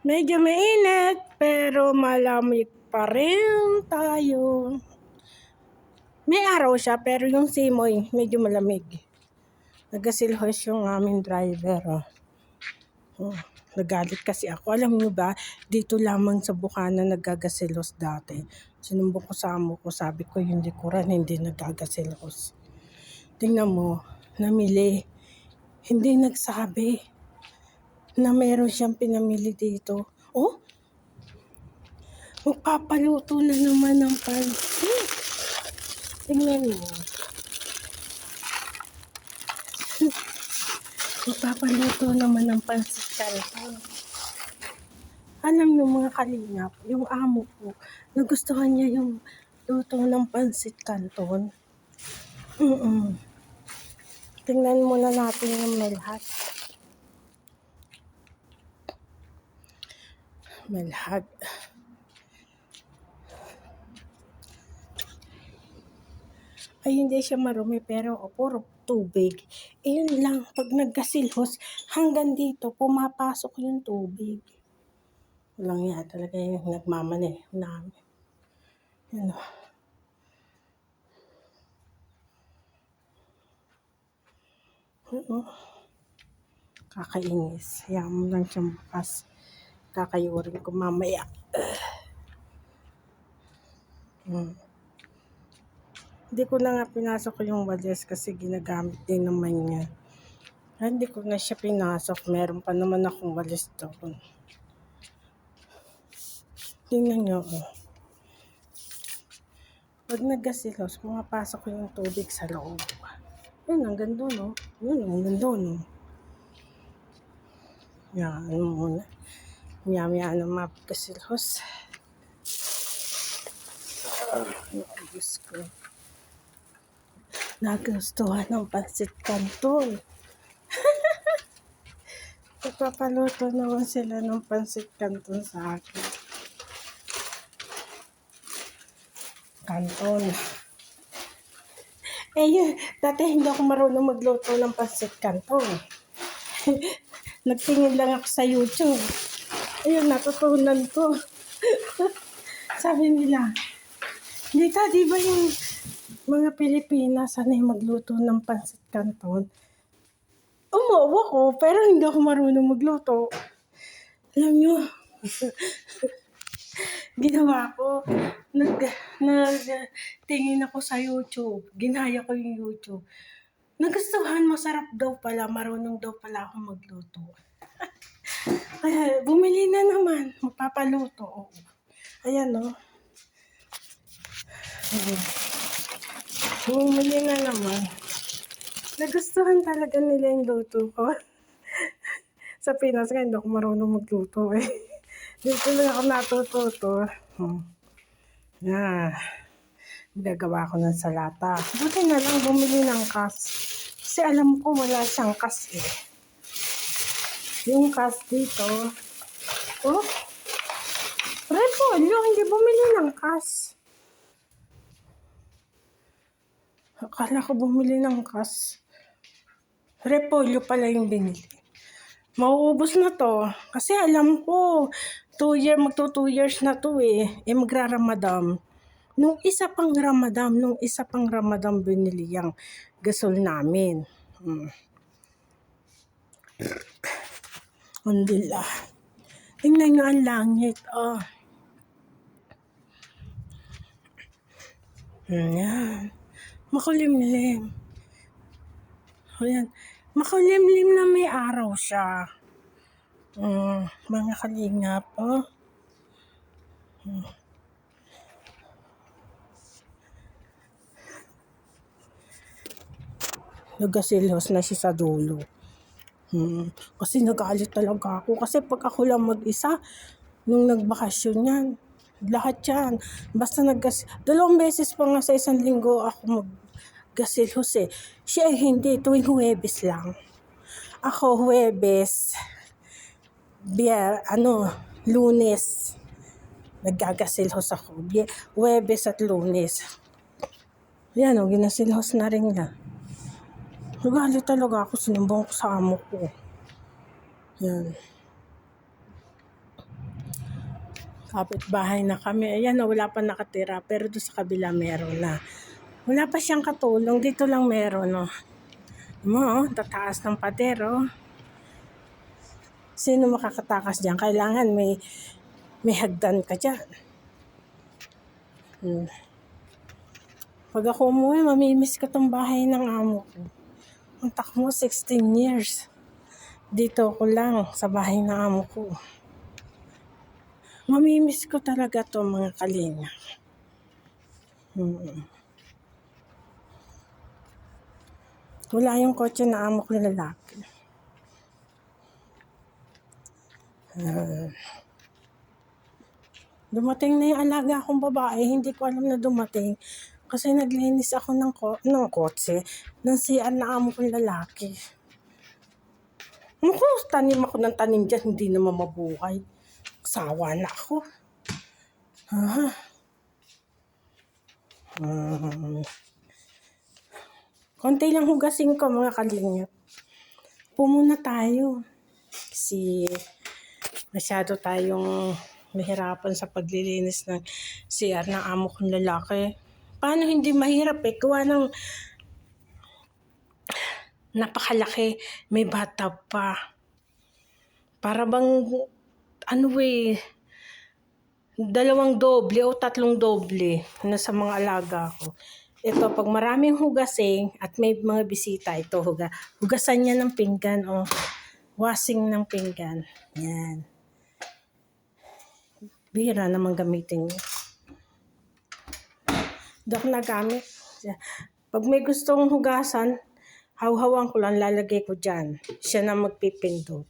Medyo mainit, pero malamig pa rin tayo. May araw siya, pero yung simoy, medyo malamig. Nagasilhos yung aming driver. Nagalit kasi ako. Alam niyo ba, dito lamang sa Bukana nagagasilos dati. Sinumbong ko sa amo ko, sabi ko yung likuran hindi nagagasilos. Tingnan mo, namili. Hindi nagsabi na meron siyang pinamili dito. Oh, magpapaluto na naman ng pansit. Tingnan mo. Magpapaluto naman ng pansit canton. Alam niyo mga kalingap, yung amo ko, nagustuhan niya yung luto ng pansit canton. Tingnan muna natin yung melhat. Melhat. Ay, hindi siya marumi, pero puro tubig. Yun lang, pag nagkasilhos, hanggang dito, pumapasok yung tubig. Walang yan talaga yung nagmamani namin. Yan o. Kakainis. Hayaan mo lang siyang bukas. Kakayurin ko mamaya. Hindi ko na nga pinasok yung walis kasi ginagamit din naman niya. Hindi ko na siya pinasok. Meron pa naman akong walis doon. Tingnan niyo. Pag nagasilos, pumapasok yung tubig sa loob. Yun, hanggang doon, no? Yun, hanggang doon, no? Yan, ano muna. Maya-maya na mapagasilos. Diyos ko. Nagustuhan ng pansit canton. Nagpapaluto naman sila ng pansit canton sa akin. Canton. Yun, dati hindi ako marunong magluto ng pansit canton. Nagtingin lang ako sa YouTube. Ayun, natutunan ko. Sabi nila, Dita, di ba yung mga Pilipinas sanay magluto ng pansit canton? Umuwi ko, pero hindi ako marunong magluto. Alam nyo, ginawa ko, nagtingin ako sa YouTube. Ginaya ko yung YouTube. Nagustuhan, masarap daw pala, marunong daw pala ako magluto. Kaya, bumili na naman, magpapaluto. Ayan, no? Bumili na naman. Nagustuhan talaga nila yung luto ko. Sa Pinas nga, hindi ako marunong magluto eh. Dito lang ako natututo. Gagawa ko ng salata. Buti na lang bumili ng kas. Kasi alam ko wala siyang kas eh. Yung kas dito. Oh, repolyo, hindi bumili ng kas. Akala ko bumili ng kas. Repolyo pala yung binili. Mauubos na to. Kasi alam ko, magto 2 years na to eh. Magra-Ramadan. Nung isa pang Ramadan binili yung gasol namin. Alhamdulillah. Tingnan nyo ang langit. Oh. Ayan. Makulimlim. Ayan. Makulimlim na may araw siya. Mga kalingap. Oh. Nagasilos na siya sa dulo. Kasi nagalit talaga ako. Kasi pag ako lang mag-isa, nung nagbakasyon yan, lahat yan. Basta 2 beses pa nga sa isang linggo ako mag-gasilos eh. Siya hindi, tuwing Huwebes lang. Ako Huwebes, Lunes, naggagasilhos ako. Huwebes at Lunes. Yan o, ginasilhos na rin niya. Nagalit talaga ako, sinumbong ko sa amo ko. Yan. Kapit-bahay na kami. Ayan, wala pa nakatira. Pero doon sa kabila meron na. Wala pa siyang katulong. Dito lang meron, no. Tataas ng pader, oh. Sino makakatakas dyan? Kailangan may hagdan ka dyan. Pag ako umuwi, mamimiss ko tong bahay ng amo ko. Ang takmo, 16 years. Dito ko lang, sa bahay ng amo ko. Mamimiss ko talaga to, mga kalinga. Wala yung kotse na amo ko lalaki. Dumating na yung alaga akong babae, hindi ko alam na dumating. Kasi naglinis ako ng kotse, ng CR na amo kong lalaki. Tanim ako ng tanim dyan, hindi naman mabuhay. Sawa na ako. Konti lang hugasin ko, mga kalingap. Pumuna tayo. Kasi masyado tayong mahirapan sa paglilinis ng CR ng amo kong lalaki. Paano hindi mahirap eh? Kuha ng napakalaki, may bathtub pa. Para bang, 2 doble o 3 doble na sa mga alaga ko. Ito, pag maraming hugasing at may mga bisita, ito, hugasan niya ng pinggan, oh. Washing ng pinggan. Yan. Bihira naman gamitin niya. Dok na gamit. Pag may gustong hugasan, hawhawan ko lang, lalagay ko dyan. Siya na magpipindot.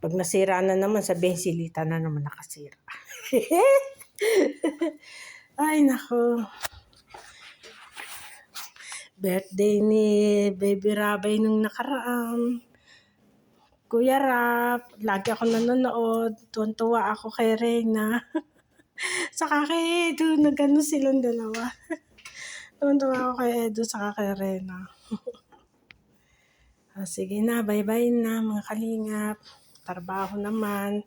Pag nasira na naman, sabihin silita na naman nakasira. Ay, nako. Birthday ni Baby Rabay nung nakaraan. Kuya Rap, lagi ako nanonood. Tuwan-tuwa ako kay Reyna. Saka kay Edu, nagano silang dalawa. Tuwan-tuwa ako kay Edu, saka kay Reyna. Sige na, bye-bye na mga kalingap. Trabaho naman.